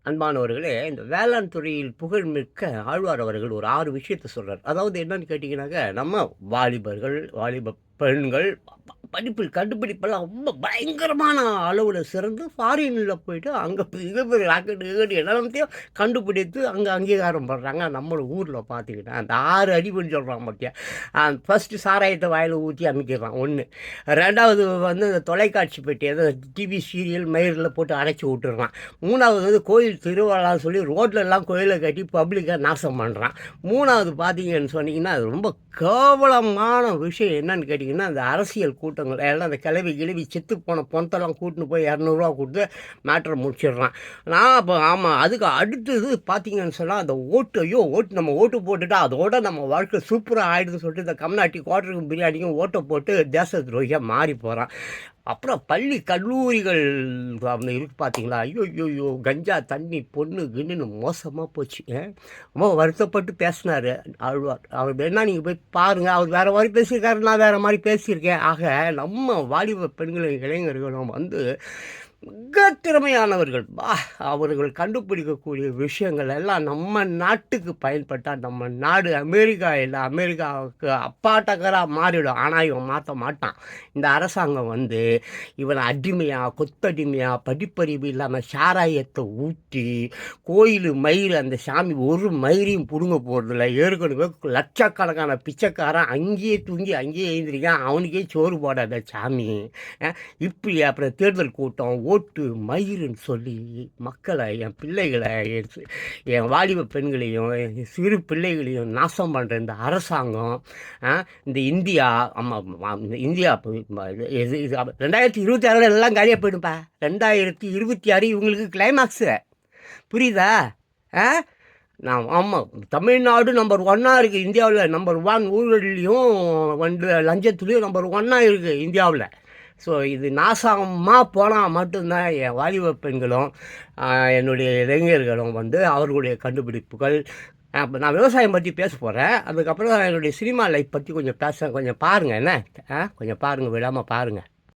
அன்பானவர்களே, இந்த வேளாண் துறையில் புகழ்மிக்க ஆழ்வார் அவர்கள் ஒரு 6 விஷயத்த சொல்றார். அதாவது என்னன்னு கேட்டீங்கன்னாக்க, நம்ம வாலிப பெண்கள் படிப்பில் கண்டுபிடிப்பெல்லாம் ரொம்ப பயங்கரமான அளவுல சிறந்து ஃபாரின்ல போயிட்டு அங்க பெரிய பெரிய ராக்கெட் கீக்கெட் எல்லாத்தையும் கண்டுபிடித்து அங்க அங்கீகாரம் பண்றாங்க. நம்ம ஊர்ல பார்த்தீங்கன்னா, அந்த 6 அடிபொலி சொல்றான் பாத்தியா, ஃபர்ஸ்ட்டு சாராயத்த வாயில ஊத்தி அமுக்கிடுறான் 1. 2வது வந்து இந்த தொலைக்காட்சி பெட்டி ஏதோ டிவி சீரியல், மயிரில் போட்டு அடைச்சி விட்டுறான். 3வது வந்து கோயில் திருவிழான்னு சொல்லி ரோட்லலாம் கோயிலை கட்டி பப்ளிக்காக நாசம் பண்ணுறான். 3வது பார்த்தீங்கன்னு சொன்னீங்கன்னா, அது ரொம்ப கேவலமான விஷயம் என்னன்னு கேட்டிங்கன்னா, அந்த அரசியல் கூட்டங்கள் எல்லாம் அந்த கிளவி செத்து போன பொணத்தெல்லாம் கூட்டின்னு போய் 200 கொடுத்து மேட்ரை முடிச்சிடுறான். நான் அப்போ ஆமாம், அதுக்கு அடுத்தது பார்த்தீங்கன்னு சொன்னால் அந்த ஓட்டு நம்ம ஓட்டு போட்டுட்டா அதோட நம்ம வாழ்க்கை சூப்பராக ஆகிடுதுன்னு சொல்லிட்டு இந்த கம்நாட்டி குவார்டருக்கும் பிரியாணிக்கும் ஓட்டை போட்டு தேச துரோகியாக மாறி போகிறான். அப்புறம் பள்ளி கல்லூரிகள் அந்த இருக்கு பார்த்தீங்களா, ஐயோ கஞ்சா தண்ணி பொண்ணு கிண்ணுன்னு மோசமாக போச்சு. ரொம்ப வருத்தப்பட்டு பேசினார் ஆழ்வார். அவர் வேணா நீங்கள் போய் பாருங்கள், அவர் வேறு மாதிரி பேசியிருக்காரு, நான் வேறு மாதிரி பேசியிருக்கேன். ஆக நம்ம வாலிப பெண்களும் இளைஞர்களும் வந்து மிக திறமையானவர்கள். அவர்கள் கண்டுபிடிக்கக்கூடிய விஷயங்கள் எல்லாம் நம்ம நாட்டுக்கு பயன்பட்டால் நம்ம நாடு அமெரிக்கா இல்லை, அமெரிக்காவுக்கு அப்பாட்டக்கராக மாறிடும். ஆனால் இவன் மாற்ற மாட்டான். இந்த அரசாங்கம் வந்து இவனை அடிமையாக கொத்தடிமையாக படிப்பறிவு இல்லாமல் சாராயத்தை ஊற்றி கோயில் மயிர் அந்த சாமி ஒரு மயிரையும் பிடுங்க போகிறதில்ல. ஏற்கனவே லட்சக்கணக்கான பிச்சைக்காரன் அங்கேயே தூங்கி அங்கேயே எழுந்திரிக்கான், அவனுக்கே சோறு போடாத சாமி. இப்படி அப்புறம் தேர்தல் கூட்டம் ஓட்டு மயிருன்னு சொல்லி மக்களை, என் பிள்ளைகளை, என் வாலிப பெண்களையும் சிறு பிள்ளைகளையும் நாசம் பண்ணுற இந்த அரசாங்கம், இந்த இந்தியா, இந்த இந்தியா 2026 எல்லாம் காலியாக போயிடும்பா. 2026 இவங்களுக்கு கிளைமாக்ஸு, புரியுதா? ஆமாம், தமிழ்நாடு நம்பர் 1 இருக்குது இந்தியாவில். நம்பர் 1 ஊழல்லையும் வந்து லஞ்சத்துலேயும் நம்பர் 1 இருக்குது இந்தியாவில். ஸோ இது நாசமாக போனால் மட்டும்தான் என் வாலிப பெண்களும் என்னுடைய இளைஞர்களும் வந்து அவர்களுடைய கண்டுபிடிப்புகள். இப்போ நான் விவசாயம் பற்றி பேச போகிறேன். அதுக்கப்புறம் என்னுடைய சினிமா லைஃப் பற்றி கொஞ்சம் பேசுகிறேன். கொஞ்சம் பாருங்கள், என்ன கொஞ்சம் பாருங்கள், விடாமல் பாருங்கள்.